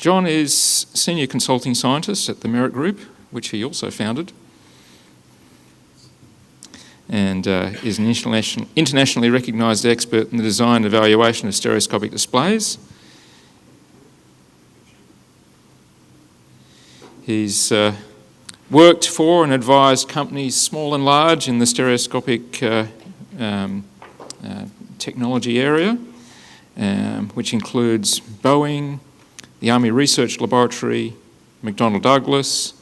John is Senior Consulting Scientist at the Merritt Group, which he also founded, and is an internationally recognised expert in the design and evaluation of stereoscopic displays. He's worked for and advised companies small and large in the stereoscopic technology area, which includes Boeing, the Army Research Laboratory, McDonnell Douglas,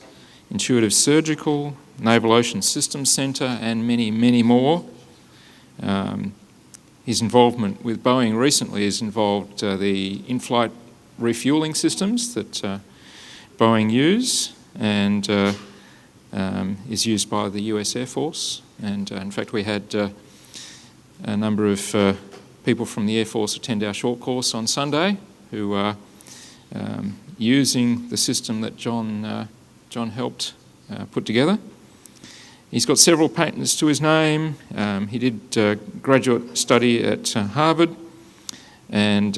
Intuitive Surgical, Naval Ocean Systems Centre, and many, many more. His involvement with Boeing recently has involved the in-flight refuelling systems that Boeing use and is used by the US Air Force. And in fact, we had a number of people from the Air Force attend our short course on Sunday who are using the system that John helped put together. He's got several patents to his name. He did graduate study at Harvard, and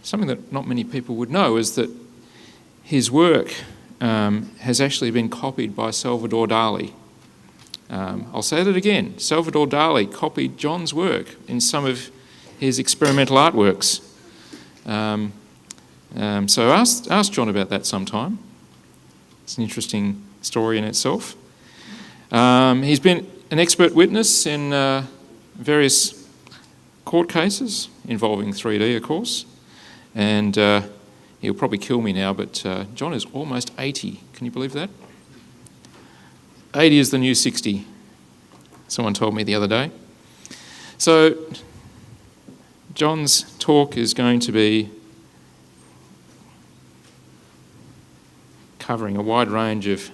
something that not many people would know is that his work has actually been copied by Salvador Dali. I'll say that again. Salvador Dali copied John's work in some of his experimental artworks. So ask John about that sometime. It's an interesting story in itself. He's been an expert witness in various court cases involving 3D, of course, and he'll probably kill me now, but John is almost 80. Can you believe that? 80 is the new 60, someone told me the other day. So John's talk is going to be covering a wide range of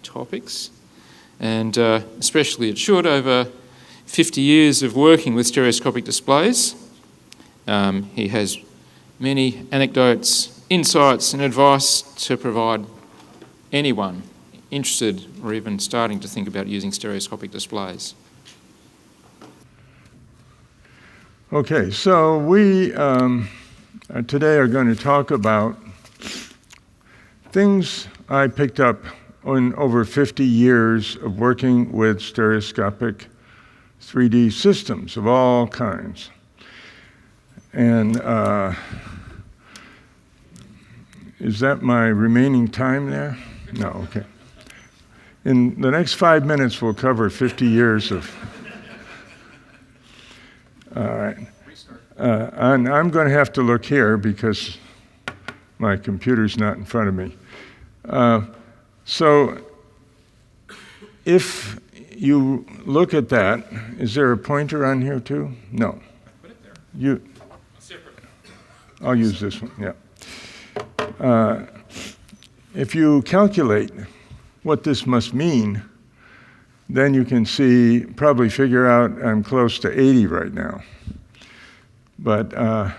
topics, and especially it should, over 50 years of working with stereoscopic displays. He has many anecdotes, insights and advice to provide anyone interested or even starting to think about using stereoscopic displays. Okay, so we today are going to talk about things I picked up in over 50 years of working with stereoscopic 3D systems of all kinds. And is that my remaining time there? No, okay. In the next 5 minutes, we'll cover 50 years of... All right. And I'm going to have to look here because my computer's not in front of me. So if you look at that, is there a pointer on here too? No. Put it there. I'll use this one, yeah. If you calculate what this must mean, then you can probably figure out I'm close to 80 right now. But I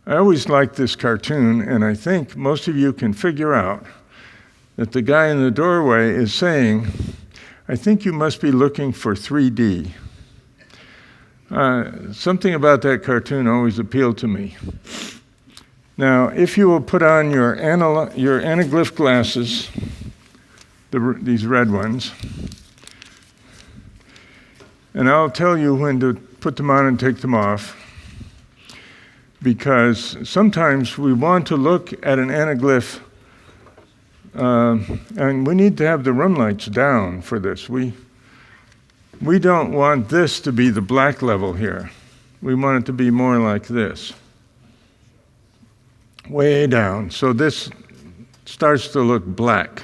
always liked this cartoon, and I think most of you can figure out that the guy in the doorway is saying, I think you must be looking for 3D. Something about that cartoon always appealed to me. Now, if you will put on your anaglyph glasses, these red ones, and I'll tell you when to put them on and take them off, because sometimes we want to look at an anaglyph, and we need to have the run lights down for this. We don't want this to be the black level here. We want it to be more like this, way down. So this starts to look black.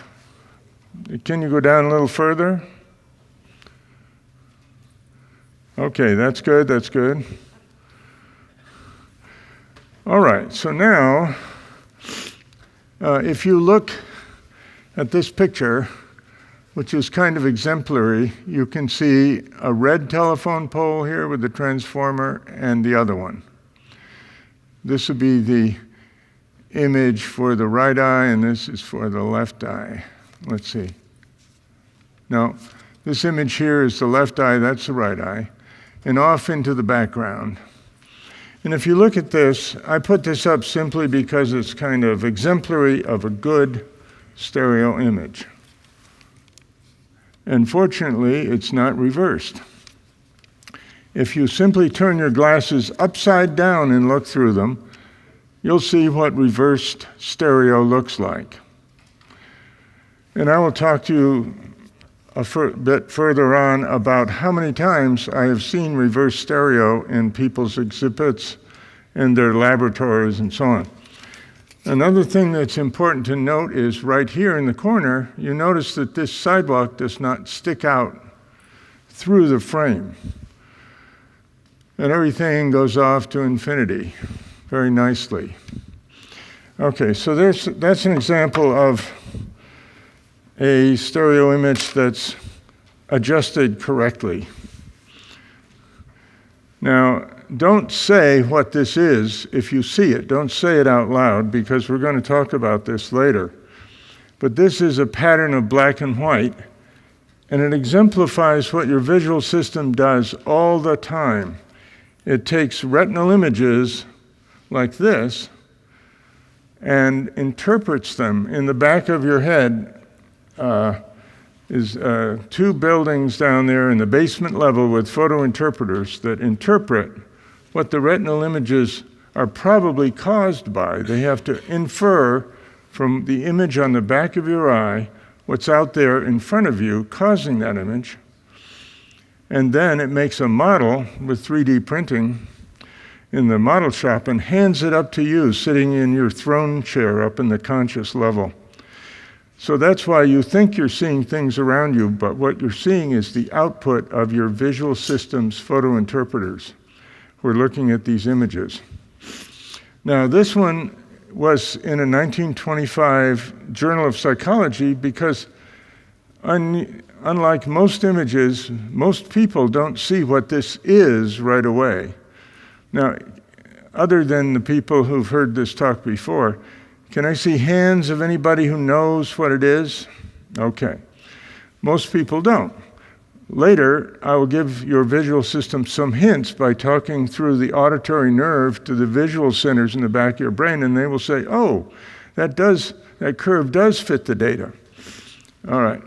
Can you go down a little further? Okay, that's good, that's good. All right, so now, if you look at this picture, which is kind of exemplary, you can see a red telephone pole here with the transformer and the other one. This would be the image for the right eye, and this is for the left eye. Let's see. Now, this image here is the left eye, that's the right eye. And off into the background, And if you look at this, I put this up simply because it's kind of exemplary of a good stereo image. And fortunately, it's not reversed. If you simply turn your glasses upside down and look through them, you'll see what reversed stereo looks like. And I will talk to you a bit further on about how many times I have seen reverse stereo in people's exhibits in their laboratories and so on. Another thing that's important to note is right here in the corner, you notice that this sidewalk does not stick out through the frame. And everything goes off to infinity very nicely. Okay, so that's an example of a stereo image that's adjusted correctly. Now, don't say what this is if you see it. Don't say it out loud because we're going to talk about this later. But this is a pattern of black and white, and it exemplifies what your visual system does all the time. It takes retinal images like this and interprets them. In the back of your head is two buildings down there in the basement level with photo interpreters that interpret what the retinal images are probably caused by. They have to infer from the image on the back of your eye what's out there in front of you causing that image. And then it makes a model with 3D printing in the model shop and hands it up to you sitting in your throne chair up in the conscious level. So that's why you think you're seeing things around you, but what you're seeing is the output of your visual system's photo interpreters who are looking at these images. Now, this one was in a 1925 Journal of Psychology because unlike most images, most people don't see what this is right away. Now, other than the people who've heard this talk before, can I see hands of anybody who knows what it is? Okay. Most people don't. Later, I will give your visual system some hints by talking through the auditory nerve to the visual centers in the back of your brain, and they will say, oh, that curve does fit the data. All right.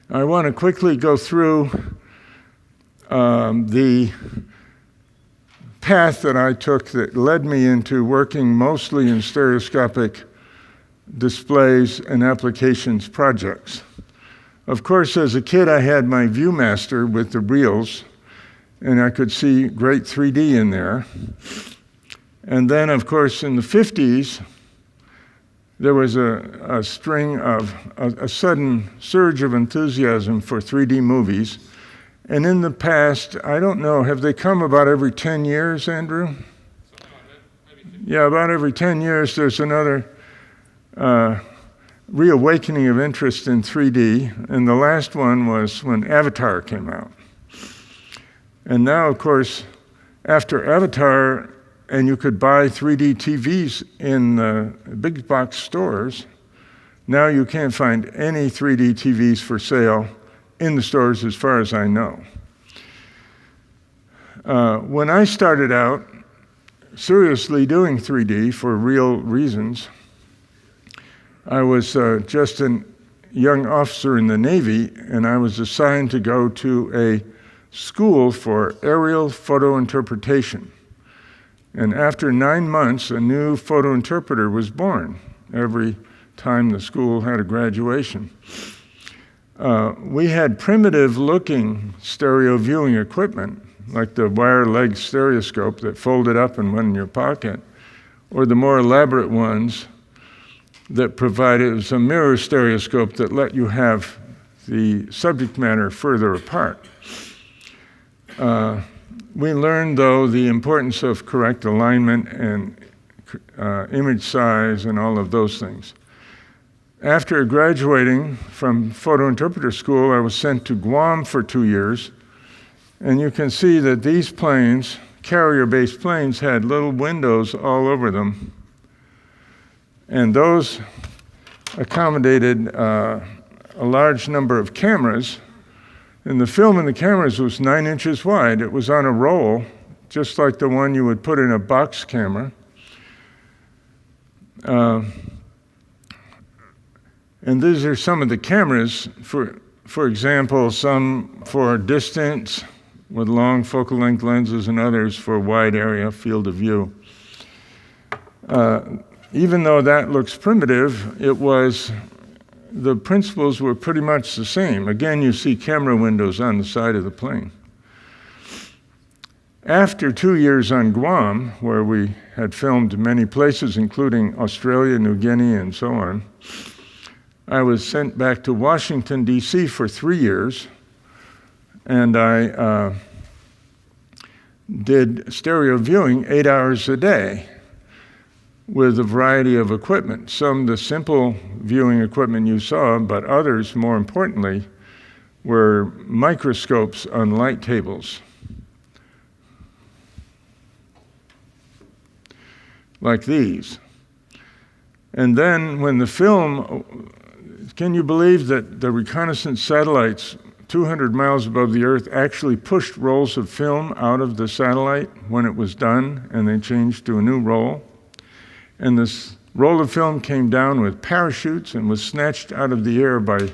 I want to quickly go through the path that I took that led me into working mostly in stereoscopic displays and applications projects. Of course, as a kid, I had my ViewMaster with the reels, and I could see great 3D in there. And then, of course, in the 50s, there was a sudden surge of enthusiasm for 3D movies. And in the past, I don't know, have they come about every 10 years, Andrew? Something like that, maybe. Yeah, about every 10 years, there's another reawakening of interest in 3D. And the last one was when Avatar came out. And now, of course, after Avatar, and you could buy 3D TVs in big box stores, now you can't find any 3D TVs for sale in the stores as far as I know. When I started out seriously doing 3D for real reasons, I was just a young officer in the Navy, and I was assigned to go to a school for aerial photo interpretation. And after 9 months, a new photo interpreter was born every time the school had a graduation. We had primitive-looking stereo viewing equipment, like the wire leg stereoscope that folded up and went in your pocket, or the more elaborate ones that provided, it was a mirror stereoscope that let you have the subject matter further apart. We learned, though, the importance of correct alignment and image size and all of those things. After graduating from photo interpreter school, I was sent to Guam for 2 years, and you can see that these planes, carrier-based planes, had little windows all over them, and those accommodated a large number of cameras, and the film in the cameras was 9 inches wide. It was on a roll, just like the one you would put in a box camera. And these are some of the cameras, for example, some for distance with long focal length lenses and others for wide area field of view. Even though that looks primitive, the principles were pretty much the same. Again, you see camera windows on the side of the plane. After 2 years on Guam, where we had filmed many places, including Australia, New Guinea, and so on, I was sent back to Washington, D.C. for 3 years, and I did stereo viewing 8 hours a day with a variety of equipment. Some the simple viewing equipment you saw, but others, more importantly, were microscopes on light tables. Like these. And then when the film, can you believe that the reconnaissance satellites 200 miles above the Earth actually pushed rolls of film out of the satellite when it was done, and they changed to a new roll? And this roll of film came down with parachutes and was snatched out of the air by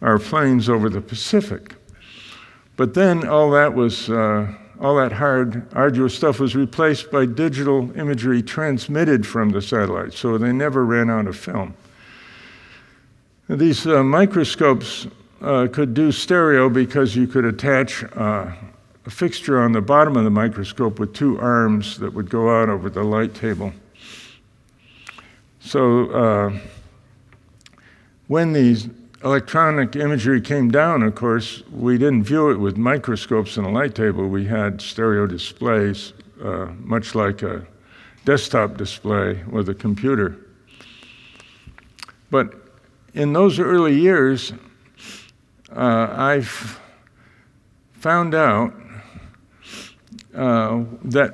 our planes over the Pacific. But then all that hard, arduous stuff was replaced by digital imagery transmitted from the satellite, so they never ran out of film. These microscopes could do stereo because you could attach a fixture on the bottom of the microscope with 2 arms that would go out over the light table. So when these electronic imagery came down, of course, we didn't view it with microscopes and a light table. We had stereo displays, much like a desktop display with a computer. But in those early years, I've found out that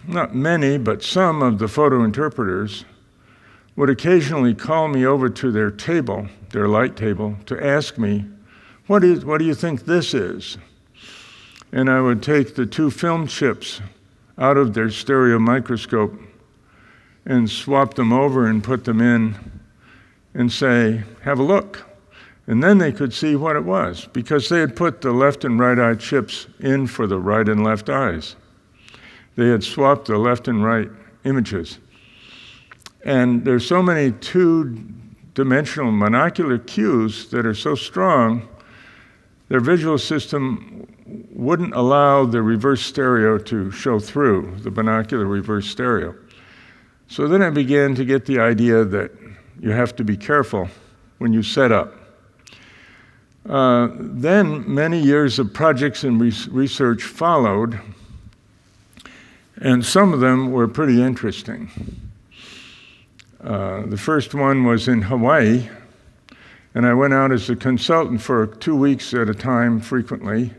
not many, but some of the photo interpreters would occasionally call me over to their table, their light table, to ask me, what do you think this is? And I would take the 2 film chips out of their stereo microscope and swap them over and put them in and say, have a look. And then they could see what it was, because they had put the left and right eye chips in for the right and left eyes. They had swapped the left and right images. And there's so many 2-dimensional monocular cues that are so strong, their visual system wouldn't allow the reverse stereo to show through, the binocular reverse stereo. So then I began to get the idea that you have to be careful when you set up. Then many years of projects and research followed, and some of them were pretty interesting. The first one was in Hawaii, and I went out as a consultant for 2 weeks at a time frequently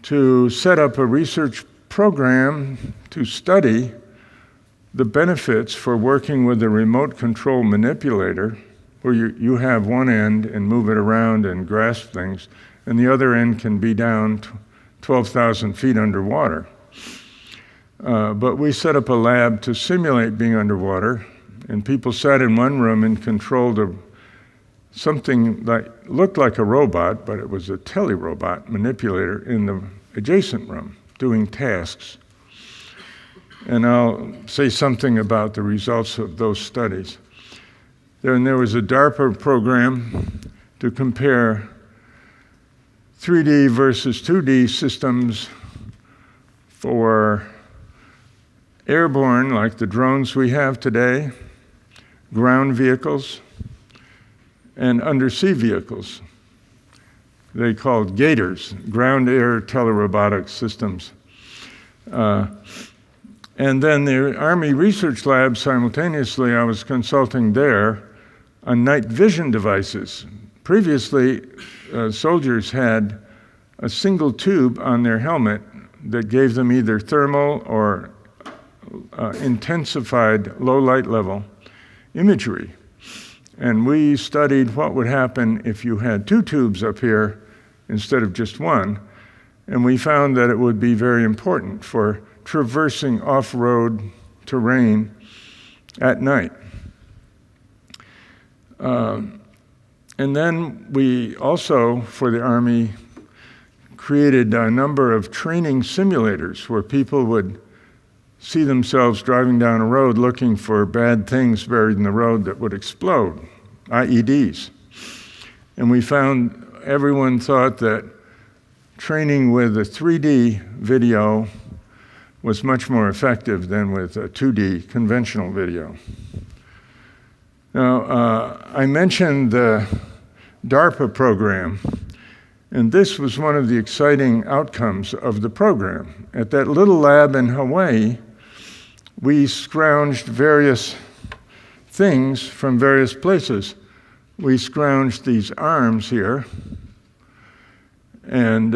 to set up a research program to study the benefits for working with a remote control manipulator, where you have one end and move it around and grasp things, and the other end can be down 12,000 feet underwater. But we set up a lab to simulate being underwater, and people sat in one room and controlled something that looked like a robot, but it was a Telly Robot manipulator in the adjacent room doing tasks. And I'll say something about the results of those studies. There was a DARPA program to compare 3D versus 2D systems for airborne, like the drones we have today, ground vehicles, and undersea vehicles. They called GATORS, Ground Air Telerobotic Systems. And then the Army Research Lab, simultaneously, I was consulting there on night vision devices. Previously, soldiers had a single tube on their helmet that gave them either thermal or intensified low light level imagery. And we studied what would happen if you had 2 tubes up here instead of just one. And we found that it would be very important for traversing off-road terrain at night. And then we also, for the Army, created a number of training simulators where people would see themselves driving down a road looking for bad things buried in the road that would explode, IEDs. And we found everyone thought that training with a 3D video was much more effective than with a 2D conventional video. Now, I mentioned the DARPA program, and this was one of the exciting outcomes of the program. At that little lab in Hawaii, we scrounged various things from various places. We scrounged these arms here, and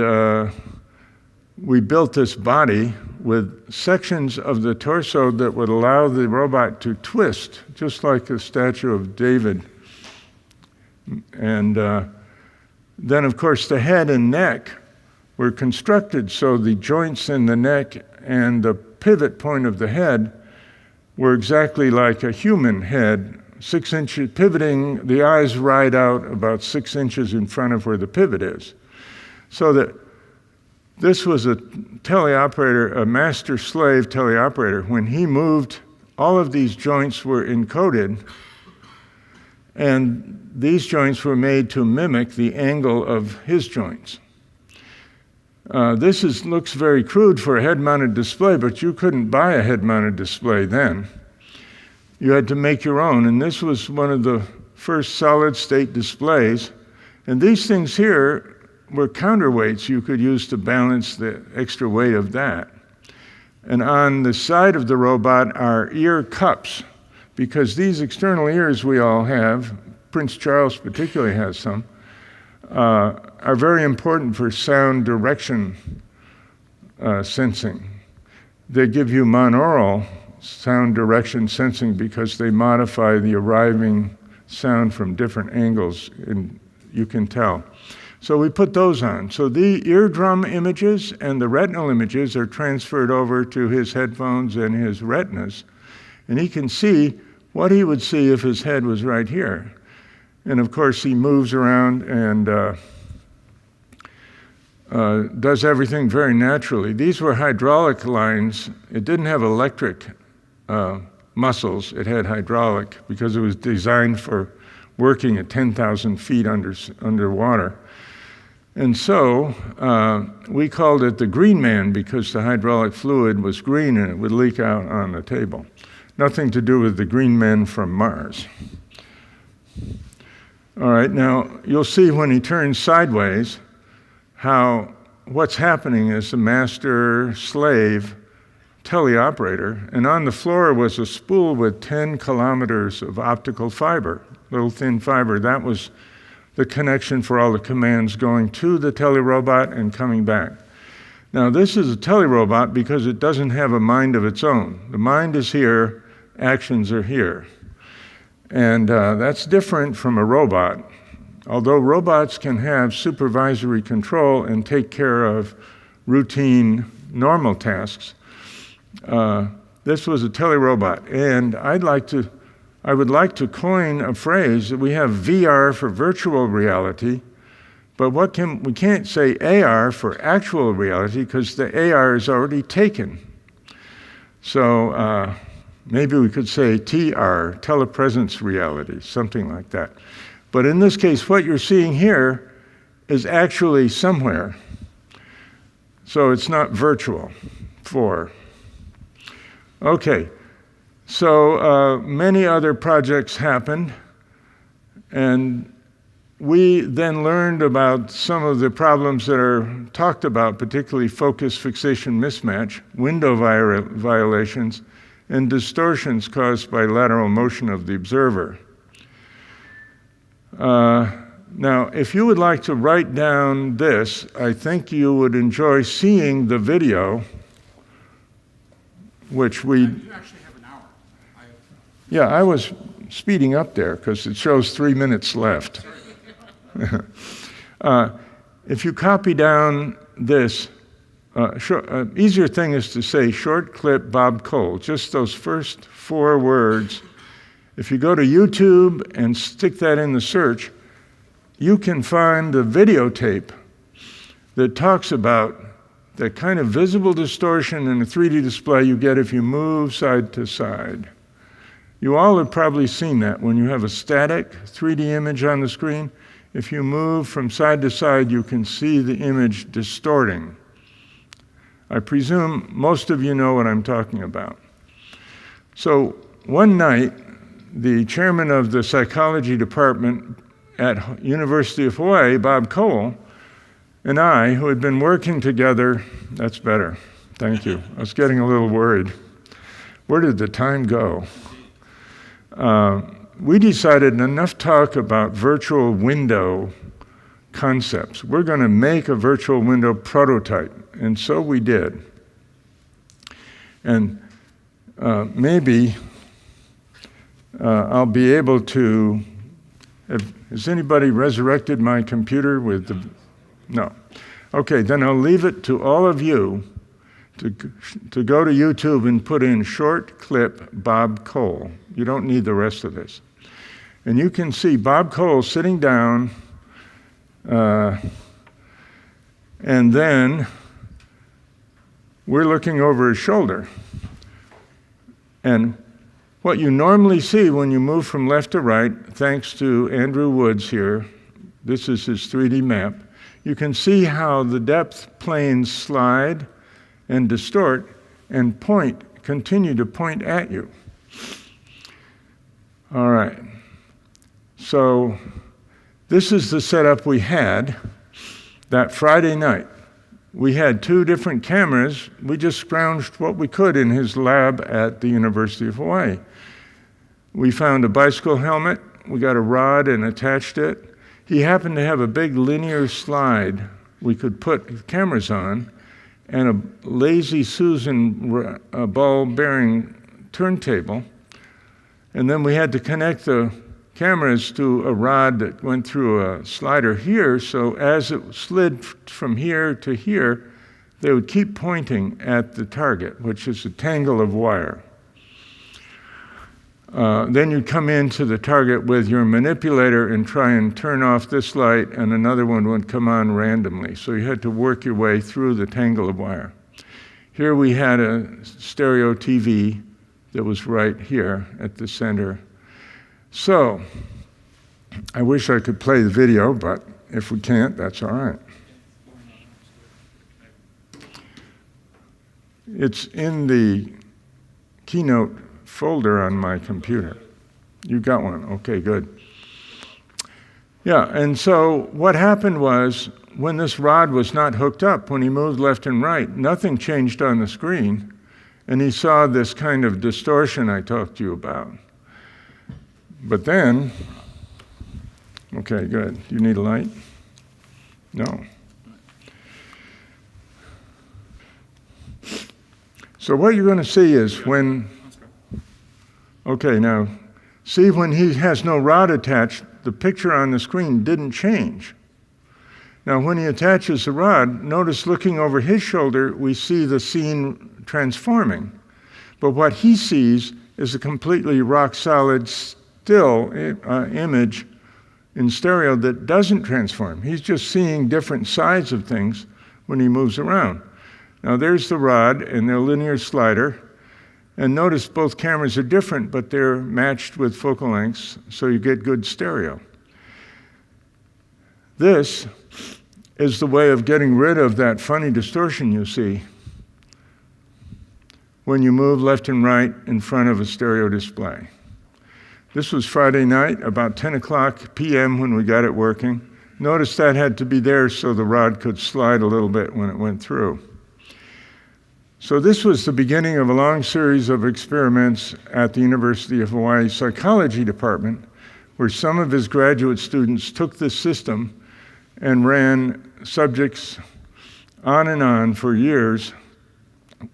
we built this body with sections of the torso that would allow the robot to twist, just like the statue of David. And then, of course, the head and neck were constructed so the joints in the neck and the pivot point of the head were exactly like a human head, 6 inches, pivoting, the eyes ride out about 6 inches in front of where the pivot is. So that this was a teleoperator, a master-slave teleoperator. When he moved, all of these joints were encoded, and these joints were made to mimic the angle of his joints. This looks very crude for a head-mounted display, but you couldn't buy a head-mounted display then. You had to make your own, and this was one of the first solid-state displays. And these things here were counterweights you could use to balance the extra weight of that. And on the side of the robot are ear cups, because these external ears we all have, Prince Charles particularly has some, are very important for sound direction sensing. They give you monaural sound direction sensing because they modify the arriving sound from different angles, and you can tell. So we put those on. So the eardrum images and the retinal images are transferred over to his headphones and his retinas, and he can see what he would see if his head was right here. And of course, he moves around and does everything very naturally. These were hydraulic lines. It didn't have electric muscles. It had hydraulic because it was designed for working at 10,000 feet underwater. And so we called it the Green Man because the hydraulic fluid was green and it would leak out on the table. Nothing to do with the green men from Mars. All right, now you'll see when he turns sideways how what's happening is the master-slave teleoperator, and on the floor was a spool with 10 kilometers of optical fiber, little thin fiber. That was the connection for all the commands going to the Telly Robot and coming back. Now, this is a Telly Robot because it doesn't have a mind of its own. The mind is here, actions are here. And that's different from a robot. Although robots can have supervisory control and take care of routine, normal tasks, this was a Telly Robot. And I would like to coin a phrase that we have VR for virtual reality, but we can't say AR for actual reality because the AR is already taken. So maybe we could say TR, telepresence reality, something like that. But in this case, what you're seeing here is actually somewhere. So it's not virtual. Okay. So many other projects happened, and we then learned about some of the problems that are talked about, particularly focus, fixation, mismatch, window violations, and distortions caused by lateral motion of the observer. Now, if you would like to write down this, I think you would enjoy seeing the video, which we... You actually have an hour. Yeah, I was speeding up there because it shows 3 minutes left. If you copy down this, easier thing is to say short clip Bob Cole, just those first 4 words. If you go to YouTube and stick that in the search, you can find the videotape that talks about the kind of visible distortion in a 3D display you get if you move side to side. You all have probably seen that when you have a static 3D image on the screen. If you move from side to side, you can see the image distorting. I presume most of you know what I'm talking about. So one night, the chairman of the psychology department at University of Hawaii, Bob Cole, and I, who had been working together, that's better, thank you. I was getting a little worried. Where did the time go? We decided enough talk about virtual window concepts. We're going to make a virtual window prototype, and so we did. And maybe I'll be able to, has anybody resurrected my computer with the, no. Okay, then I'll leave it to all of you to go to YouTube and put in short clip Bob Cole. You don't need the rest of this. And you can see Bob Cole sitting down, and then we're looking over his shoulder. And what you normally see when you move from left to right, thanks to Andrew Woods here, this is his 3D map, you can see how the depth planes slide and distort and continue to point at you. All right. So this is the setup we had that Friday night. We had 2 different cameras. We just scrounged what we could in his lab at the University of Hawaii. We found a bicycle helmet. We got a rod and attached it. He happened to have a big linear slide we could put cameras on and a Lazy Susan ball bearing turntable. And then we had to connect the cameras to a rod that went through a slider here, so as it slid from here to here, they would keep pointing at the target, which is a tangle of wire. Then you'd come into the target with your manipulator and try and turn off this light, and another one would come on randomly. So you had to work your way through the tangle of wire. Here we had a stereo TV that was right here at the center. So I wish I could play the video, but if we can't, that's all right. It's in the Keynote folder on my computer. You got one? Okay, good. Yeah, and so what happened was when this rod was not hooked up, when he moved left and right, nothing changed on the screen, and he saw this kind of distortion I talked to you about. But then, okay, good. You need a light? No. So what you're going to see is when, okay, now, see when he has no rod attached, the picture on the screen didn't change. Now, when he attaches the rod, notice looking over his shoulder, we see the scene transforming. But what he sees is a completely rock-solid, still image in stereo that doesn't transform. He's just seeing different sides of things when he moves around. Now, there's the rod and the linear slider. And notice both cameras are different, but they're matched with focal lengths, so you get good stereo. This is the way of getting rid of that funny distortion you see when you move left and right in front of a stereo display. This was Friday night, about 10 o'clock p.m. when we got it working. Notice that had to be there so the rod could slide a little bit when it went through. So this was the beginning of a long series of experiments at the University of Hawaii Psychology Department, where some of his graduate students took this system and ran subjects on and on for years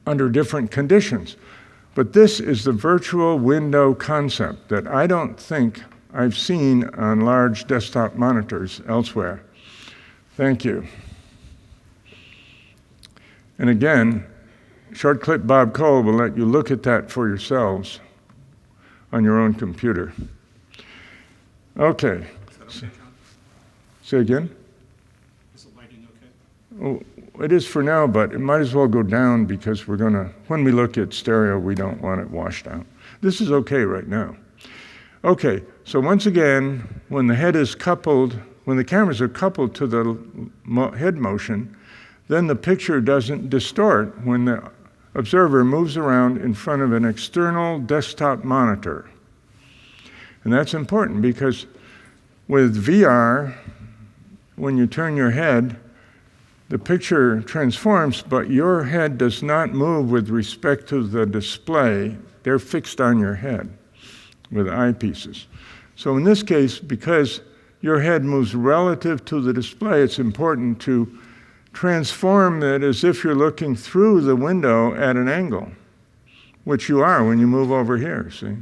under different conditions. But this is the virtual window concept that I don't think I've seen on large desktop monitors elsewhere. Thank you. And again, Short Clip Bob Cole will let you look at that for yourselves on your own computer. Okay. Say again? Is the lighting okay? Oh, it is for now, but it might as well go down because we're going to, when we look at stereo, we don't want it washed out. This is okay right now. Okay, so once again, when the head is coupled, when the cameras are coupled to the head motion, then the picture doesn't distort when the observer moves around in front of an external desktop monitor. And that's important because with VR, when you turn your head, the picture transforms, but your head does not move with respect to the display. They're fixed on your head with eyepieces. So in this case, because your head moves relative to the display, it's important to transform it as if you're looking through the window at an angle, which you are when you move over here, see?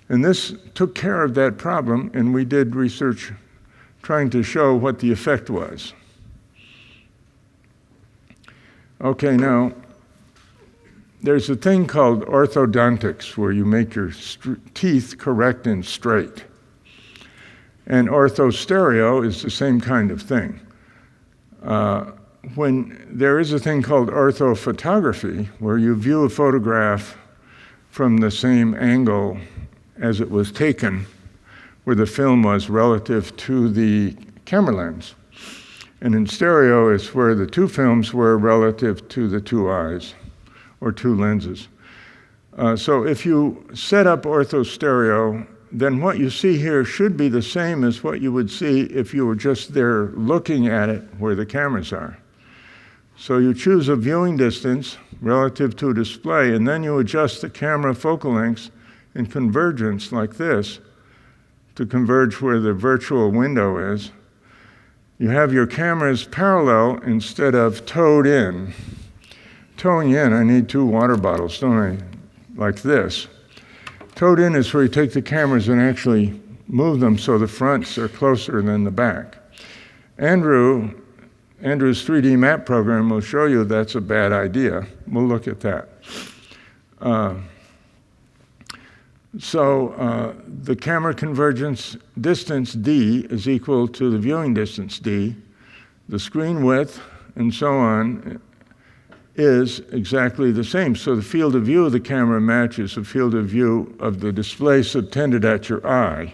And this took care of that problem, and we did research trying to show what the effect was. Okay, now, there's a thing called orthodontics, where you make your teeth correct and straight. And orthostereo is the same kind of thing. When there is a thing called orthophotography, where you view a photograph from the same angle as it was taken, where the film was relative to the camera lens. And in stereo is where the two films were relative to the two eyes, or two lenses. So if you set up orthostereo, then what you see here should be the same as what you would see if you were just there looking at it where the cameras are. So you choose a viewing distance relative to a display, and then you adjust the camera focal lengths in convergence like this to converge where the virtual window is. You have your cameras parallel instead of towed in. Towing in, I need 2 water bottles, don't I? Like this. Towed in is where you take the cameras and actually move them so the fronts are closer than the back. Andrew's 3D map program will show you that's a bad idea. We'll look at that. The camera convergence distance D is equal to the viewing distance D. The screen width and so on is exactly the same. So the field of view of the camera matches the field of view of the display subtended at your eye.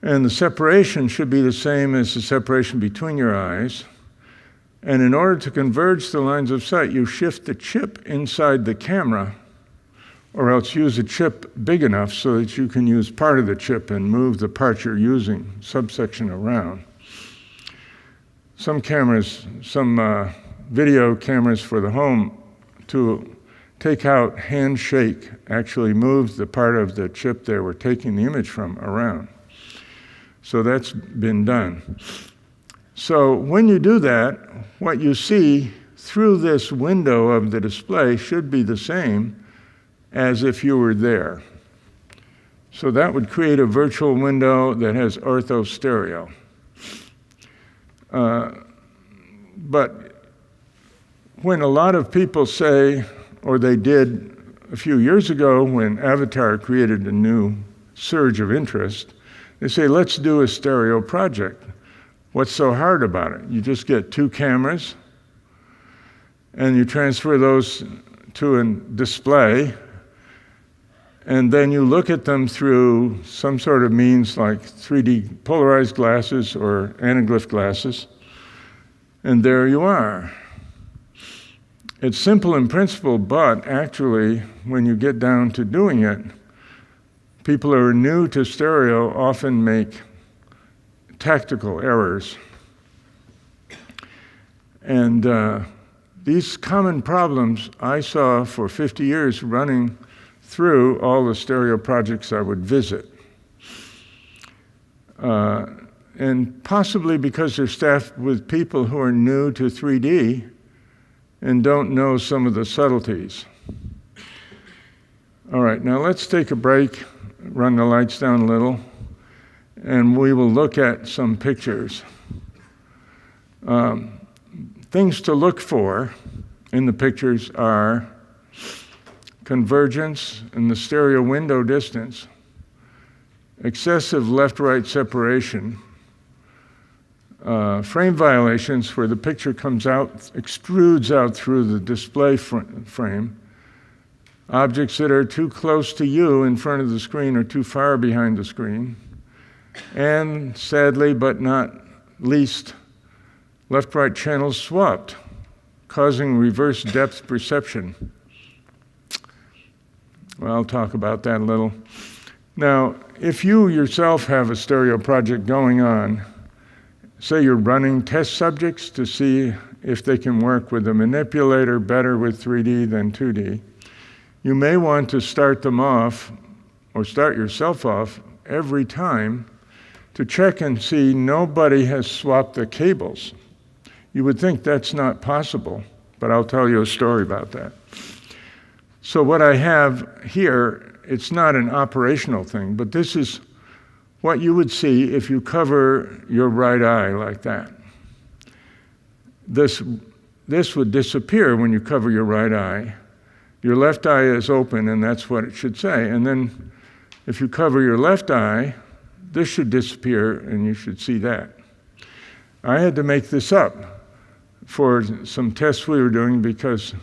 And the separation should be the same as the separation between your eyes. And in order to converge the lines of sight, you shift the chip inside the camera, or else use a chip big enough so that you can use part of the chip and move the part you're using, subsection, around. Some cameras, video cameras for the home, to take out handshake, actually move the part of the chip they were taking the image from around. So that's been done. So when you do that, what you see through this window of the display should be the same as if you were there. So that would create a virtual window that has orthostereo. But when a lot of people say, or they did a few years ago when Avatar created a new surge of interest, they say, let's do a stereo project. What's so hard about it? You just get 2 cameras and you transfer those to a display, and then you look at them through some sort of means like 3D polarized glasses or anaglyph glasses, and there you are. It's simple in principle, but actually, when you get down to doing it, people who are new to stereo often make tactical errors. And these common problems I saw for 50 years running through all the stereo projects I would visit. And possibly because they're staffed with people who are new to 3D and don't know some of the subtleties. All right, now let's take a break, run the lights down a little, and we will look at some pictures. things to look for in the pictures are convergence in the stereo window distance, excessive left-right separation, frame violations where the picture comes out, extrudes out through the display frame, objects that are too close to you in front of the screen or too far behind the screen, and sadly but not least, left-right channels swapped, causing reverse depth perception. Well, I'll talk about that a little. Now, if you yourself have a stereo project going on, say you're running test subjects to see if they can work with a manipulator better with 3D than 2D, you may want to start them off, or start yourself off, every time to check and see nobody has swapped the cables. You would think that's not possible, but I'll tell you a story about that. So what I have here, it's not an operational thing, but this is what you would see if you cover your right eye like that. This would disappear when you cover your right eye. Your left eye is open, and that's what it should say. And then if you cover your left eye, this should disappear, and you should see that. I had to make this up for some tests we were doing because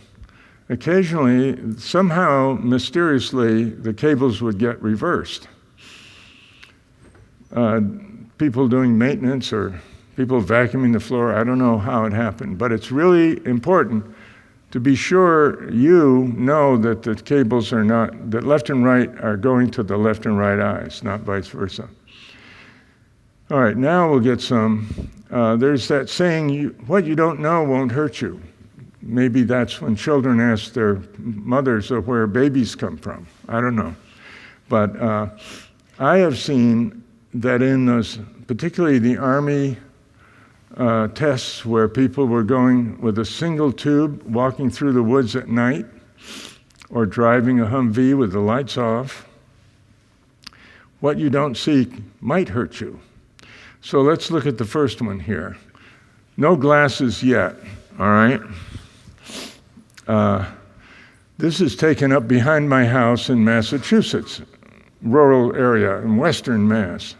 occasionally, somehow, mysteriously, the cables would get reversed. People doing maintenance or people vacuuming the floor, I don't know how it happened, but it's really important to be sure you know that the cables are not, that left and right are going to the left and right eyes, not vice versa. All right, now we'll get some. There's that saying, what you don't know won't hurt you. Maybe that's when children ask their mothers of where babies come from. I don't know. But I have seen that in those, particularly the Army tests where people were going with a single tube, walking through the woods at night, or driving a Humvee with the lights off, what you don't see might hurt you. So let's look at the first one here. No glasses yet, all right? This is taken up behind my house in Massachusetts, rural area in western Mass.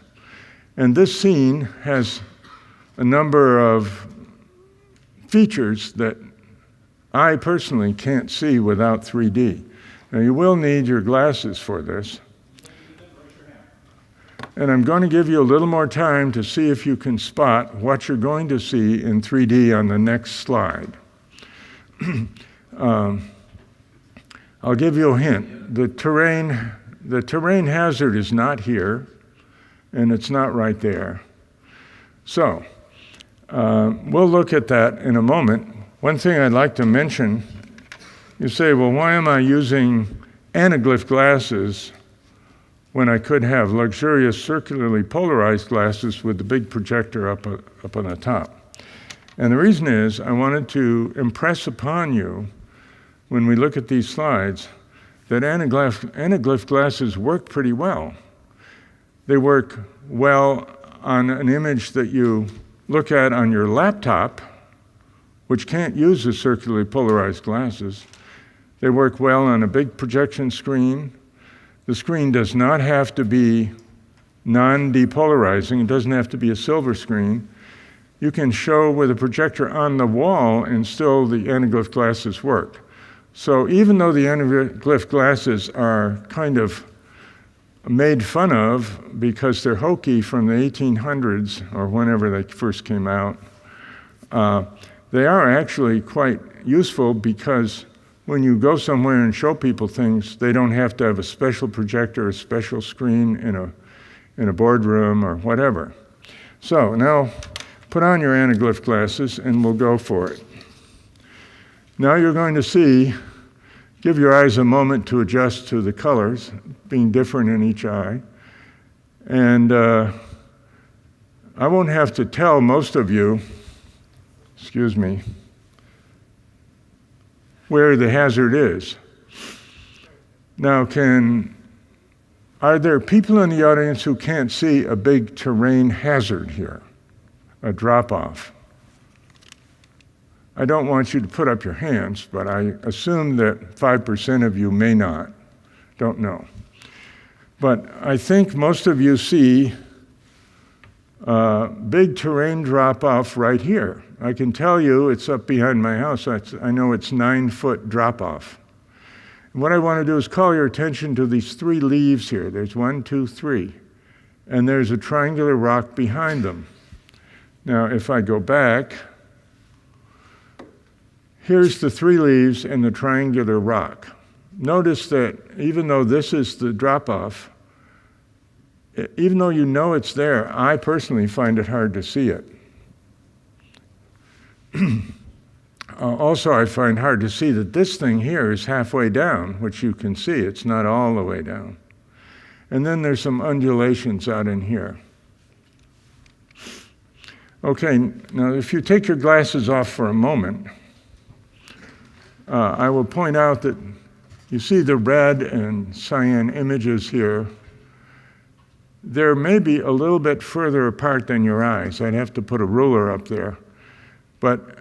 And this scene has a number of features that I personally can't see without 3D. Now you will need your glasses for this. And I'm going to give you a little more time to see if you can spot what you're going to see in 3D on the next slide. I'll give you a hint. The terrain hazard is not here, and it's not right there. So, we'll look at that in a moment. One thing I'd like to mention, you say, well, why am I using anaglyph glasses when I could have luxurious circularly polarized glasses with the big projector up on the top? And the reason is I wanted to impress upon you, when we look at these slides, that anaglyph glasses work pretty well. They work well on an image that you look at on your laptop, which can't use the circularly polarized glasses. They work well on a big projection screen. The screen does not have to be non-depolarizing. It doesn't have to be a silver screen. You can show with a projector on the wall and still the anaglyph glasses work. So even though the anaglyph glasses are kind of made fun of because they're hokey from the 1800s or whenever they first came out, they are actually quite useful because when you go somewhere and show people things, they don't have to have a special projector, a special screen in a boardroom or whatever. So now put on your anaglyph glasses and we'll go for it. Now you're going to see, give your eyes a moment to adjust to the colors, being different in each eye. And I won't have to tell most of you, excuse me, where the hazard is. Now are there people in the audience who can't see a big terrain hazard here, a drop-off? I don't want you to put up your hands, but I assume that 5% of you may not. Don't know. But I think most of you see big terrain drop-off right here. I can tell you it's up behind my house. I know it's 9-foot drop-off. What I want to do is call your attention to these 3 leaves here. There's 1, 2, 3. And there's a triangular rock behind them. Now, if I go back, here's the 3 leaves and the triangular rock. Notice that even though this is the drop-off, even though you know it's there, I personally find it hard to see it. Also, I find hard to see that this thing here is halfway down, which you can see. It's not all the way down. And then there's some undulations out in here. Okay, now if you take your glasses off for a moment, I will point out that you see the red and cyan images here. They're maybe a little bit further apart than your eyes. I'd have to put a ruler up there. But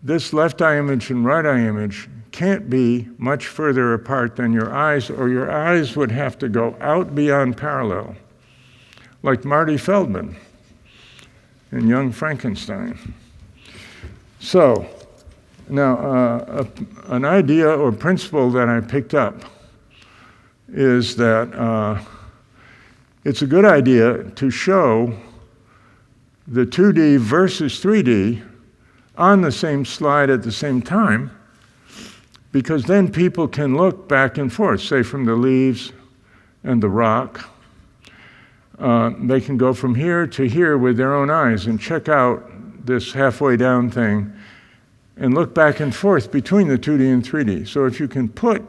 this left eye image and right eye image can't be much further apart than your eyes, or your eyes would have to go out beyond parallel, like Marty Feldman in Young Frankenstein. So, now an idea or principle that I picked up is that it's a good idea to show the 2D versus 3D on the same slide at the same time, because then people can look back and forth, say from the leaves and the rock. They can go from here to here with their own eyes and check out this halfway down thing and look back and forth between the 2D and 3D. So if you can put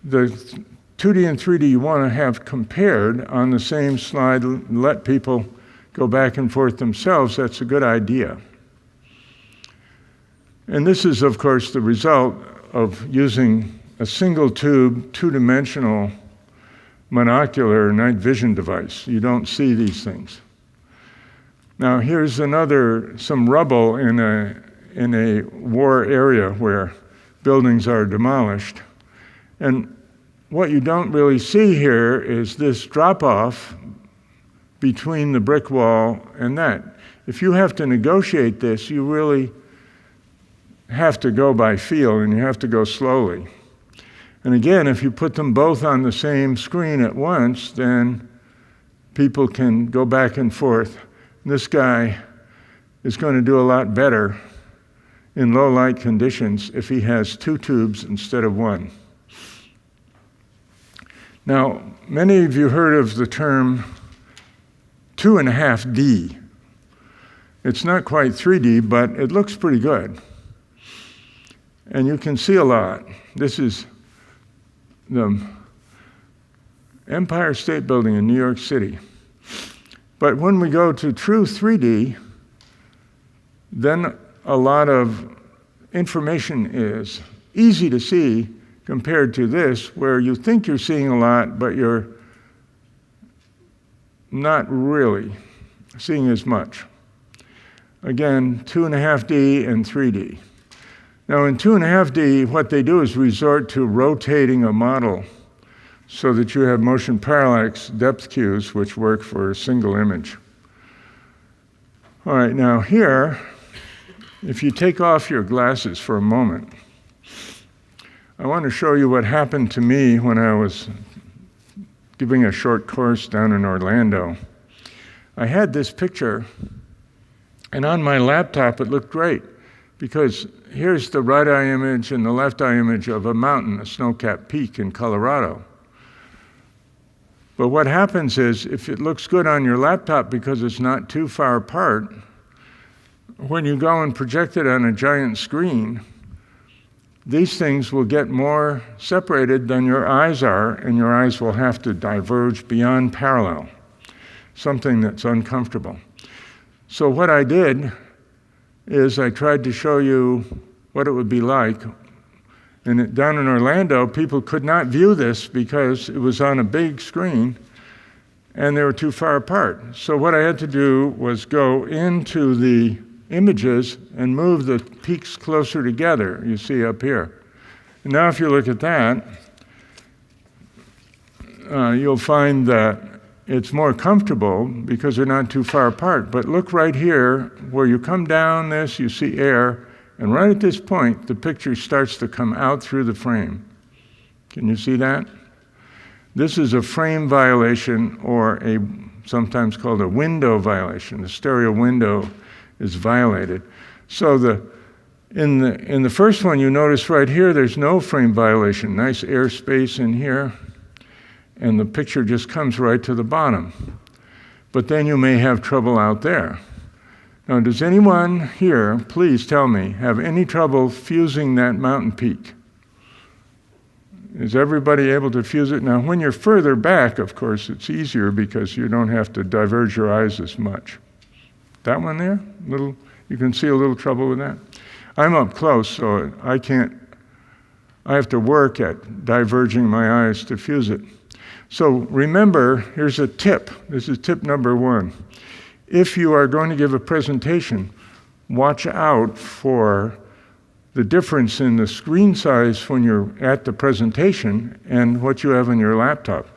the 2D and 3D you want to have compared on the same slide, let people go back and forth themselves, that's a good idea. And this is, of course, the result of using a single tube, 2-dimensional monocular night vision device. You don't see these things. Now here's some rubble in a war area where buildings are demolished. And what you don't really see here is this drop-off between the brick wall and that. If you have to negotiate this, you really have to go by feel, and you have to go slowly. And again, if you put them both on the same screen at once, then people can go back and forth. This guy is going to do a lot better in low light conditions if he has 2 tubes instead of 1. Now, many of you heard of the term 2.5D. It's not quite 3D, but it looks pretty good. And you can see a lot. This is the Empire State Building in New York City. But when we go to true 3D, then a lot of information is easy to see compared to this, where you think you're seeing a lot, but you're not really seeing as much. Again, 2.5D and 3D. Now in 2.5D, what they do is resort to rotating a model so that you have motion parallax depth cues which work for a single image. All right, now here, if you take off your glasses for a moment, I want to show you what happened to me when I was giving a short course down in Orlando. I had this picture, and on my laptop it looked great, because here's the right eye image and the left eye image of a mountain, a snow-capped peak in Colorado. But what happens is, if it looks good on your laptop because it's not too far apart, when you go and project it on a giant screen, these things will get more separated than your eyes are, and your eyes will have to diverge beyond parallel, something that's uncomfortable. So what I did is I tried to show you what it would be like. And down in Orlando, people could not view this because it was on a big screen and they were too far apart. So what I had to do was go into the images and move the peaks closer together, you see up here. And now if you look at that, you'll find that it's more comfortable because they're not too far apart. But look right here, where you come down this, you see air, and right at this point, the picture starts to come out through the frame. Can you see that? This is a frame violation, or sometimes called a window violation. The stereo window is violated. So in the first one, you notice right here, there's no frame violation. Nice airspace in here, and the picture just comes right to the bottom. But then you may have trouble out there. Now, does anyone here, please tell me, have any trouble fusing that mountain peak? Is everybody able to fuse it? Now, when you're further back, of course, it's easier because you don't have to diverge your eyes as much. That one there, you can see a little trouble with that? I'm up close, so I have to work at diverging my eyes to fuse it. So remember, here's a tip. This is tip number 1. If you are going to give a presentation, watch out for the difference in the screen size when you're at the presentation and what you have on your laptop.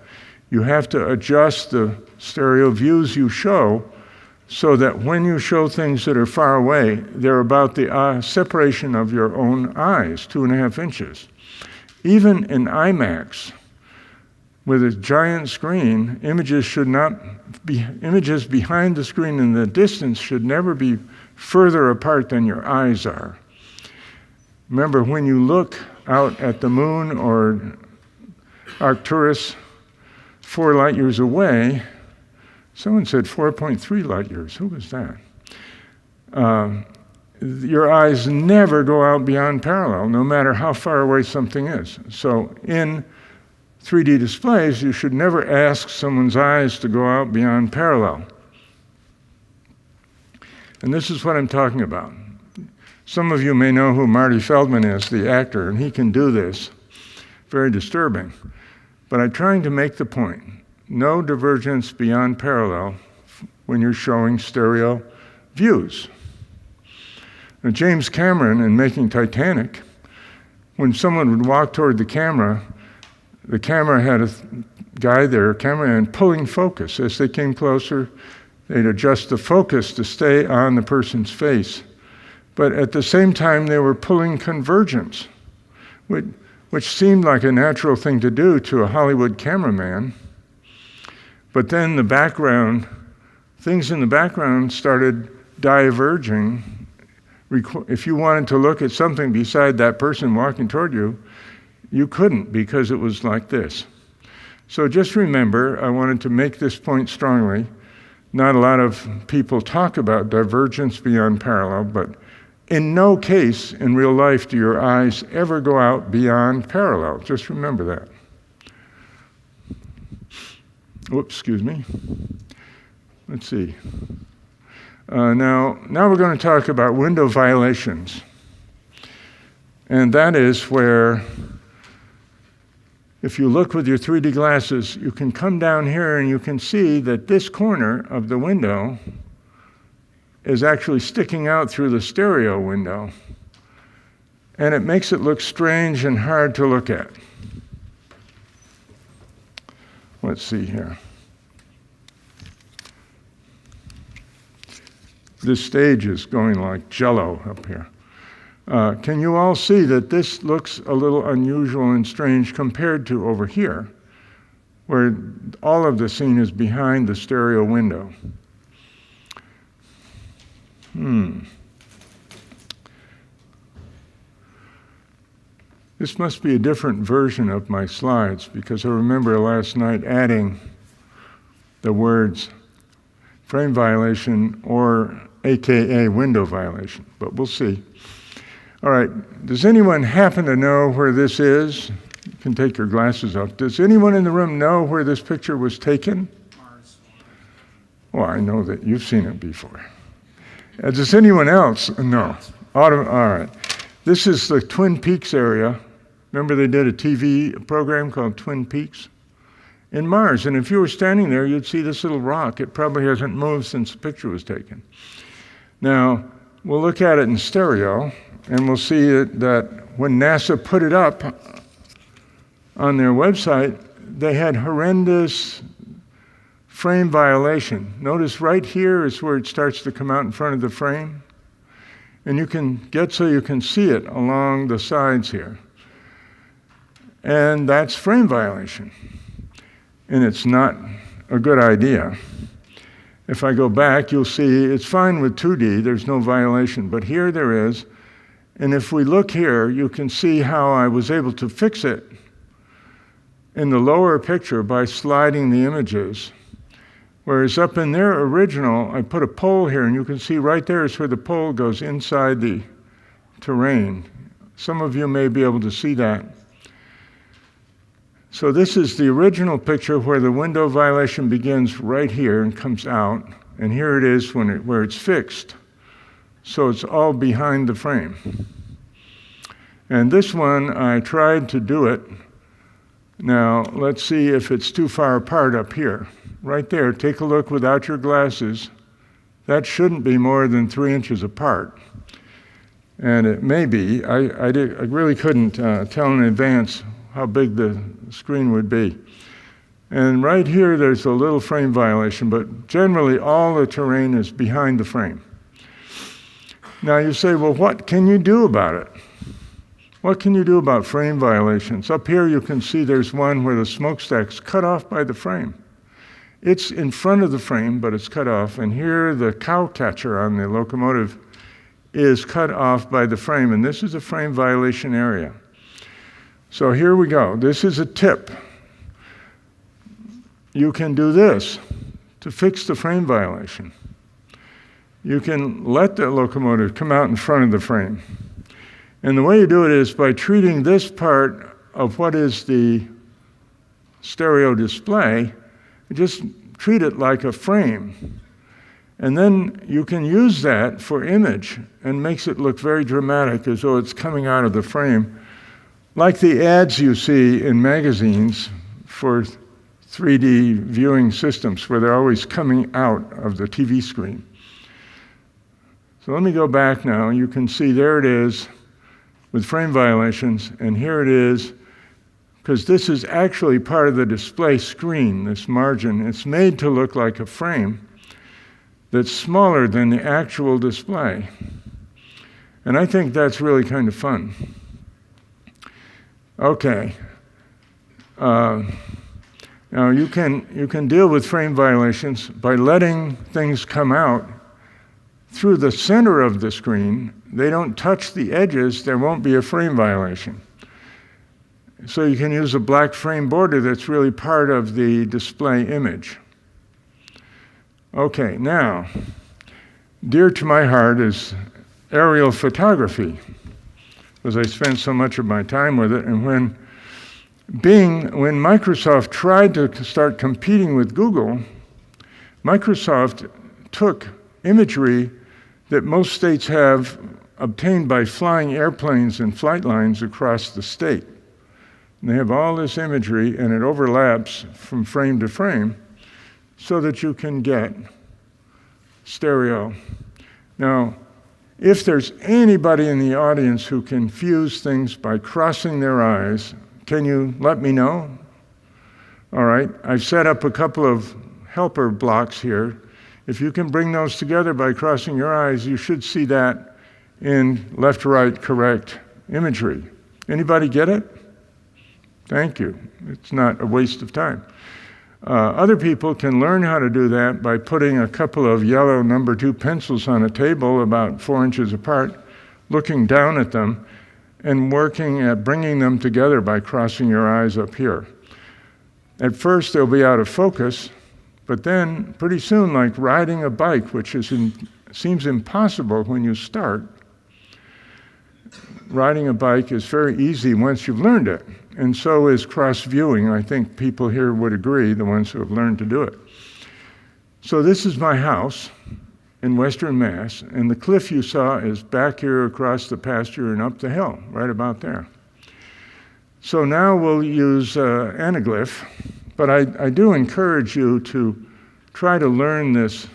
You have to adjust the stereo views you show so that when you show things that are far away, they're about the separation of your own eyes, 2.5 inches. Even in IMAX, with a giant screen, images behind the screen in the distance should never be further apart than your eyes are. Remember, when you look out at the moon or Arcturus 4 light years away, someone said 4.3 light years. Who was that? Your eyes never go out beyond parallel, no matter how far away something is. So in 3D displays, you should never ask someone's eyes to go out beyond parallel. And this is what I'm talking about. Some of you may know who Marty Feldman is, the actor, and he can do this. Very disturbing. But I'm trying to make the point. No divergence beyond parallel when you're showing stereo views. Now, James Cameron, in making Titanic, when someone would walk toward the camera had a guy there, a cameraman, pulling focus. As they came closer, they'd adjust the focus to stay on the person's face. But at the same time, they were pulling convergence, which seemed like a natural thing to do to a Hollywood cameraman. But then things in the background started diverging. If you wanted to look at something beside that person walking toward you, you couldn't because it was like this. So just remember, I wanted to make this point strongly. Not a lot of people talk about divergence beyond parallel, but in no case in real life do your eyes ever go out beyond parallel. Just remember that. Whoops, excuse me. Let's see. Now we're going to talk about window violations. And that is where, if you look with your 3D glasses, you can come down here and you can see that this corner of the window is actually sticking out through the stereo window. And it makes it look strange and hard to look at. Let's see here. This stage is going like jello up here. Can you all see that this looks a little unusual and strange compared to over here, where all of the scene is behind the stereo window? This must be a different version of my slides, because I remember last night adding the words frame violation or AKA window violation, but we'll see. All right, does anyone happen to know where this is? You can take your glasses off. Does anyone in the room know where this picture was taken? Mars. Well, I know that you've seen it before. Does anyone else? No. All right. This is the Twin Peaks area. Remember they did a TV program called Twin Peaks? In Mars, and if you were standing there, you'd see this little rock. It probably hasn't moved since the picture was taken. Now, we'll look at it in stereo, and we'll see that when NASA put it up on their website, they had horrendous frame violation. Notice right here is where it starts to come out in front of the frame. And you can get so you can see it along the sides here. And that's frame violation. And it's not a good idea. If I go back, you'll see it's fine with 2D, there's no violation, but here there is. And if we look here, you can see how I was able to fix it in the lower picture by sliding the images. Whereas up in their original, I put a pole here, and you can see right there is where the pole goes inside the terrain. Some of you may be able to see that. So this is the original picture where the window violation begins right here and comes out, and here it is where it's fixed. So it's all behind the frame. And this one, I tried to do it. Now, let's see if it's too far apart up here. Right there, take a look without your glasses. That shouldn't be more than 3 inches apart. And it may be. I really couldn't tell in advance how big the screen would be. And right here, there's a little frame violation, but generally all the terrain is behind the frame. Now you say, well, what can you do about it? What can you do about frame violations? Up here you can see there's one where the smokestack's cut off by the frame. It's in front of the frame, but it's cut off. And here the cow catcher on the locomotive is cut off by the frame, and this is a frame violation area. So here we go. This is a tip. You can do this to fix the frame violation. You can let the locomotive come out in front of the frame. And the way you do it is by treating this part of what is the stereo display, just treat it like a frame. And then you can use that for image and makes it look very dramatic as though it's coming out of the frame. Like the ads you see in magazines for 3D viewing systems where they're always coming out of the TV screen. So let me go back now. You can see there it is with frame violations, and here it is, because this is actually part of the display screen, this margin. It's made to look like a frame that's smaller than the actual display. And I think that's really kind of fun. Okay. Now you can deal with frame violations by letting things come out through the center of the screen. They don't touch the edges, there won't be a frame violation. So you can use a black frame border that's really part of the display image. Okay, now, dear to my heart is aerial photography, because I spent so much of my time with it. And when Microsoft tried to start competing with Google, Microsoft took imagery that most states have obtained by flying airplanes and flight lines across the state. And they have all this imagery, and it overlaps from frame to frame so that you can get stereo. Now, if there's anybody in the audience who can fuse things by crossing their eyes, can you let me know? All right, I've set up a couple of helper blocks here. If you can bring those together by crossing your eyes, you should see that in left-to-right correct imagery. Anybody get it? Thank you. It's not a waste of time. Other people can learn how to do that by putting a couple of yellow number 2 pencils on a table about 4 inches apart, looking down at them, and working at bringing them together by crossing your eyes up here. At first, they'll be out of focus, but then pretty soon, like riding a bike, which seems impossible when you start, riding a bike is very easy once you've learned it. And so is cross-viewing. I think people here would agree, the ones who have learned to do it. So this is my house in Western Mass, and the cliff you saw is back here across the pasture and up the hill, right about there. So now we'll use anaglyph, but I do encourage you to try to learn this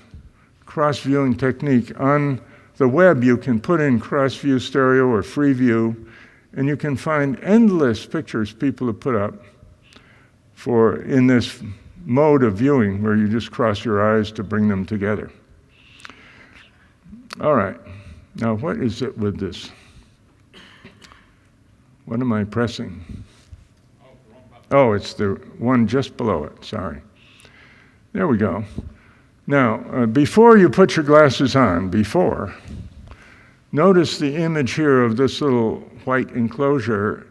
cross-viewing technique on the web, you can put in cross-view stereo or free view, and you can find endless pictures people have put up in this mode of viewing where you just cross your eyes to bring them together. All right, now what is it with this? What am I pressing? Oh, it's the one just below it, sorry. There we go. Now, before you put your glasses on, notice the image here of this little white enclosure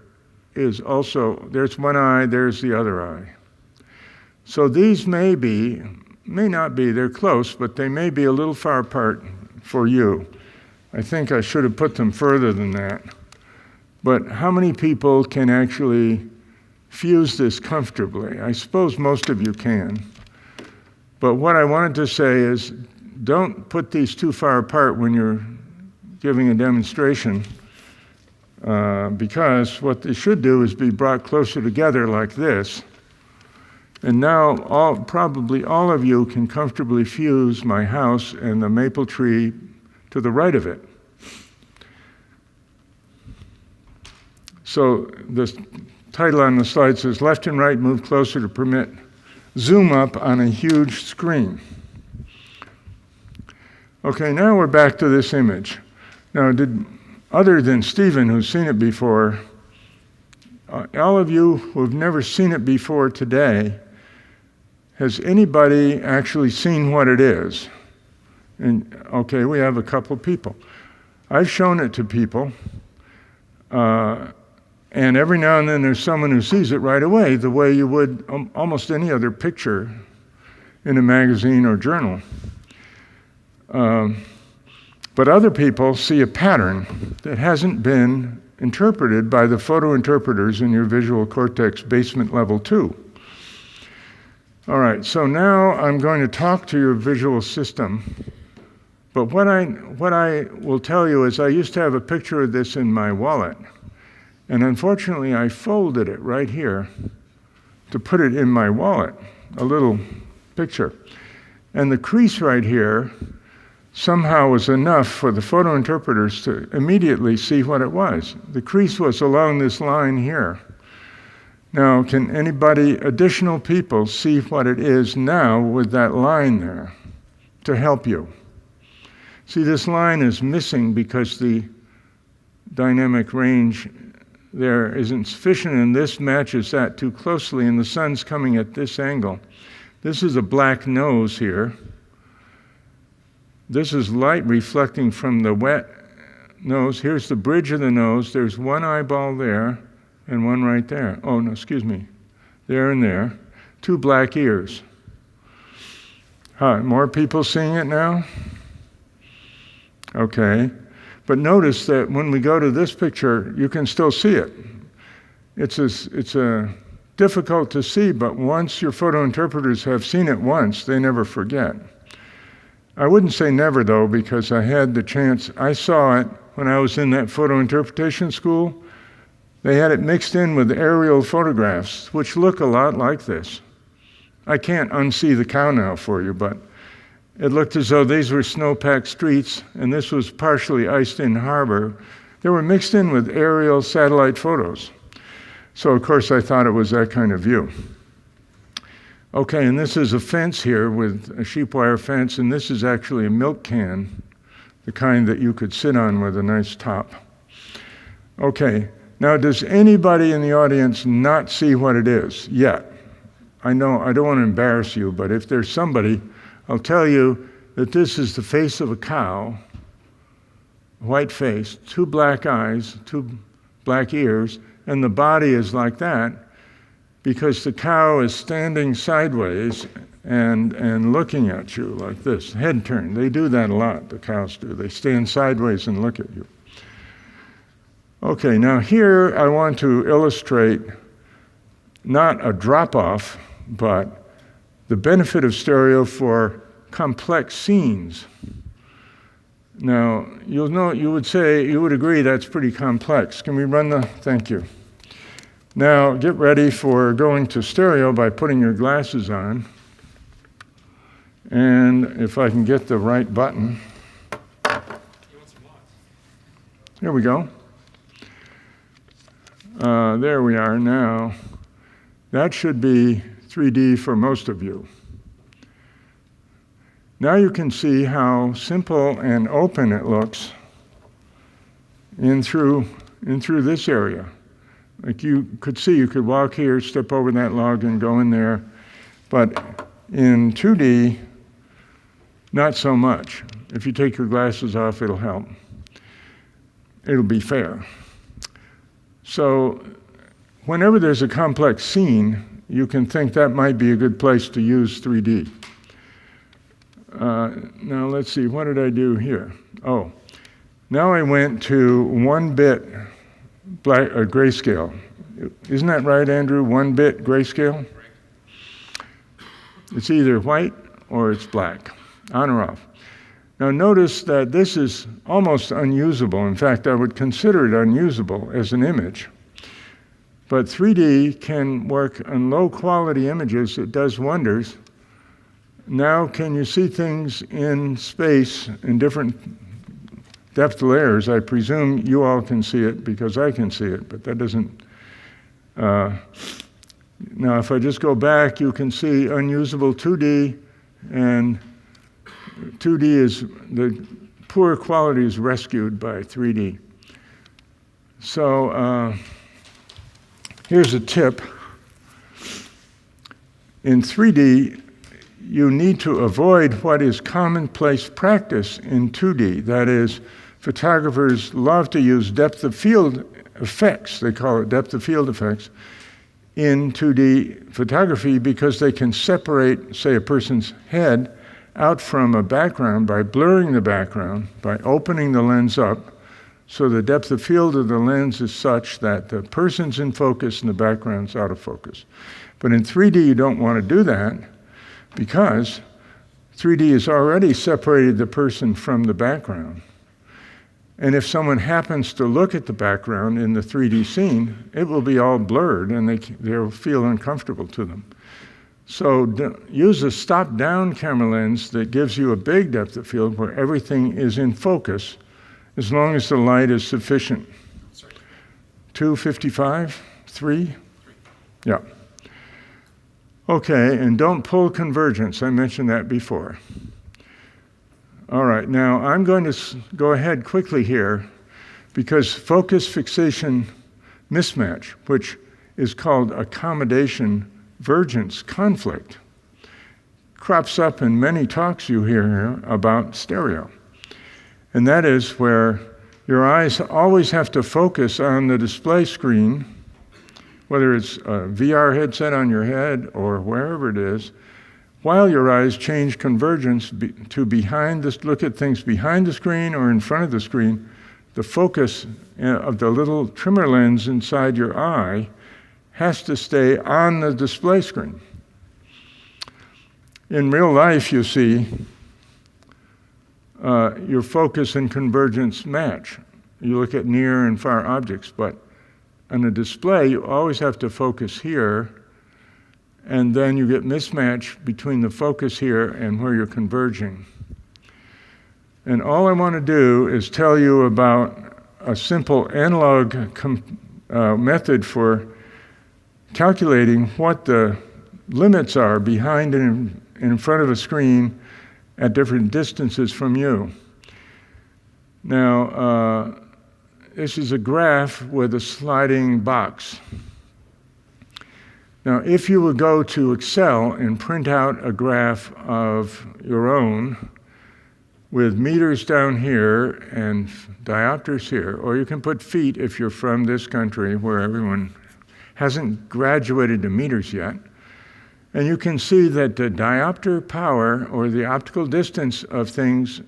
is also, there's one eye, there's the other eye. So these may not be, they're close, but they may be a little far apart for you. I think I should have put them further than that. But how many people can actually fuse this comfortably? I suppose most of you can. But what I wanted to say is, don't put these too far apart when you're giving a demonstration, because what they should do is be brought closer together like this. And now probably all of you can comfortably fuse my house and the maple tree to the right of it. So the title on the slide says, Left and Right Move Closer to Permit Zoom Up on a Huge Screen. Okay, now we're back to this image. Now, other than Stephen, who's seen it before, all of you who have never seen it before today, has anybody actually seen what it is? And okay, we have a couple people. I've shown it to people, and every now and then there's someone who sees it right away, the way you would almost any other picture in a magazine or journal. But other people see a pattern that hasn't been interpreted by the photo interpreters in your visual cortex basement level 2. All right, so now I'm going to talk to your visual system. But what I will tell you is I used to have a picture of this in my wallet. And unfortunately, I folded it right here to put it in my wallet, a little picture. And the crease right here somehow was enough for the photo interpreters to immediately see what it was. The crease was along this line here. Now, can additional people see what it is now with that line there to help you? See, this line is missing because the dynamic range there isn't sufficient, and this matches that too closely, and the sun's coming at this angle. This is a black nose here. This is light reflecting from the wet nose. Here's the bridge of the nose. There's one eyeball there and one right there. Oh, no, excuse me. There and there. Two black ears. More people seeing it now? Okay. But notice that when we go to this picture, you can still see it. It's difficult to see, but once your photo interpreters have seen it once, they never forget. I wouldn't say never, though, because I had the chance. I saw it when I was in that photo interpretation school. They had it mixed in with aerial photographs, which look a lot like this. I can't unsee the cow now for you, but it looked as though these were snow-packed streets, and this was partially iced-in harbor. They were mixed in with aerial satellite photos. So, of course, I thought it was that kind of view. Okay, and this is a fence here with a sheep wire fence, and this is actually a milk can, the kind that you could sit on with a nice top. Okay, now does anybody in the audience not see what it is yet? I know I don't want to embarrass you, but if there's somebody, I'll tell you that this is the face of a cow, white face, two black eyes, two black ears, and the body is like that because the cow is standing sideways and looking at you like this, head turned. They do that a lot, the cows do. They stand sideways and look at you. Okay, now here I want to illustrate not a drop-off, but the benefit of stereo for complex scenes. Now, you would agree that's pretty complex. Can we run thank you. Now, get ready for going to stereo by putting your glasses on. And if I can get the right button. You want Here we go. There we are now. That should be 3D for most of you. Now you can see how simple and open it looks in through this area. Like you could see, you could walk here, step over that log and go in there. But in 2D, not so much. If you take your glasses off, it'll help. It'll be fair. So whenever there's a complex scene, you can think that might be a good place to use 3D. Now let's see, what did I do here? Oh, now I went to 1-bit grayscale. Isn't that right, Andrew? 1-bit grayscale? It's either white or it's black, on or off. Now notice that this is almost unusable. In fact, I would consider it unusable as an image. But 3D can work on low quality images. It does wonders. Now can you see things in space in different depth layers? I presume you all can see it because I can see it, but that doesn't... Now if I just go back, you can see unusable 2D, and 2D is, the poor quality is rescued by 3D. So here's a tip. In 3D, you need to avoid what is commonplace practice in 2D. That is, photographers love to use depth of field effects, they call it depth of field effects, in 2D photography because they can separate, say, a person's head out from a background by blurring the background, by opening the lens up, so the depth of field of the lens is such that the person's in focus and the background's out of focus. But in 3D, you don't want to do that because 3D has already separated the person from the background. And if someone happens to look at the background in the 3D scene, it will be all blurred and they'll feel uncomfortable to them. So use a stop-down camera lens that gives you a big depth of field where everything is in focus, as long as the light is sufficient. 255? 3? Yeah. Okay, and don't pull convergence. I mentioned that before. All right, now I'm going to go ahead quickly here because focus fixation mismatch, which is called accommodation divergence conflict, crops up in many talks you hear here about stereo. And that is where your eyes always have to focus on the display screen, whether it's a VR headset on your head or wherever it is, while your eyes change convergence to behind this, look at things behind the screen or in front of the screen. The focus of the little trimmer lens inside your eye has to stay on the display screen. In real life, you see, your focus and convergence match. You look at near and far objects, but on a display, you always have to focus here, and then you get mismatch between the focus here and where you're converging. And all I want to do is tell you about a simple analog method for calculating what the limits are behind and in front of a screen at different distances from you. Now, this is a graph with a sliding box. Now, if you would go to Excel and print out a graph of your own with meters down here and diopters here, or you can put feet if you're from this country where everyone hasn't graduated to meters yet, and you can see that the diopter power or the optical distance of things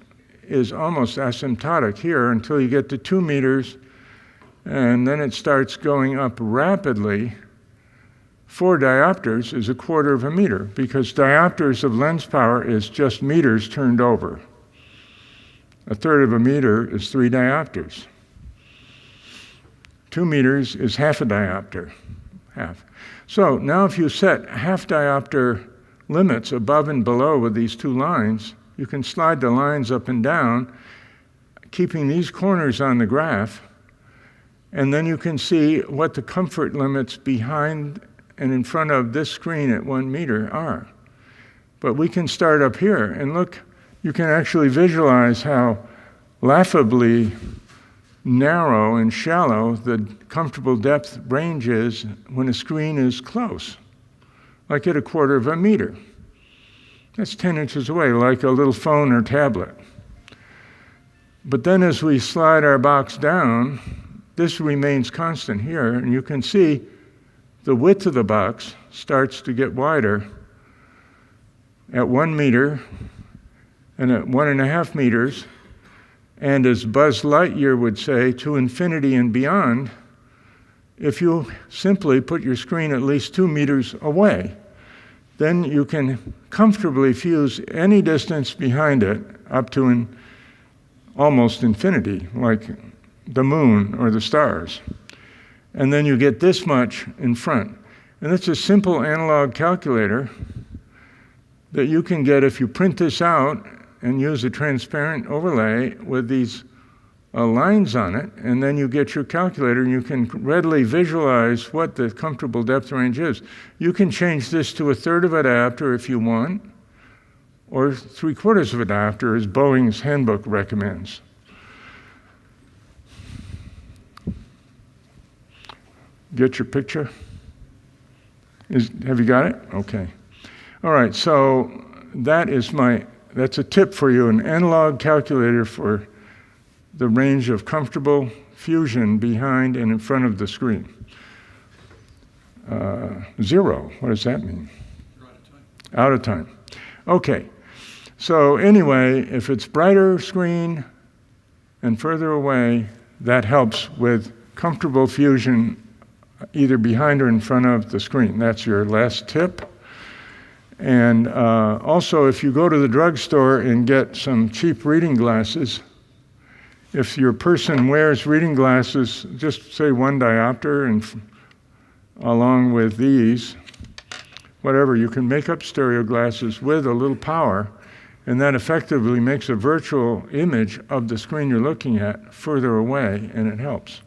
is almost asymptotic here until you get to 2 meters, and then it starts going up rapidly. 4 diopters is 1/4 of a meter, because diopters of lens power is just meters turned over. 1/3 of a meter is 3 diopters. 2 meters is half a diopter, half. So now if you set half diopter limits above and below with these 2 lines, you can slide the lines up and down, keeping these corners on the graph, and then you can see what the comfort limits behind and in front of this screen at 1 meter are. But we can start up here, and look, you can actually visualize how laughably narrow and shallow the comfortable depth range is when a screen is close, like at 1/4 meter. That's 10 inches away, like a little phone or tablet. But then as we slide our box down, this remains constant here, and you can see the width of the box starts to get wider at 1 meter and at 1.5 meters, and as Buzz Lightyear would say, to infinity and beyond, if you simply put your screen at least 2 meters away. Then you can comfortably fuse any distance behind it up to almost infinity, like the moon or the stars. And then you get this much in front. And it's a simple analog calculator that you can get if you print this out and use a transparent overlay with these lines on it, and then you get your calculator and you can readily visualize what the comfortable depth range is. You can change this to 1/3 of a diopter if you want, or 3/4 of a diopter, as Boeing's handbook recommends. Get your picture? Have you got it? Okay. All right, so that's a tip for you, an analog calculator for the range of comfortable fusion behind and in front of the screen. 0, what does that mean? You're out of time. Out of time. Okay, so anyway, if it's brighter screen and further away, that helps with comfortable fusion either behind or in front of the screen. That's your last tip. And also, if you go to the drugstore and get some cheap reading glasses, if your person wears reading glasses, just say 1 diopter, and along with these, whatever, you can make up stereo glasses with a little power, and that effectively makes a virtual image of the screen you're looking at further away, and it helps.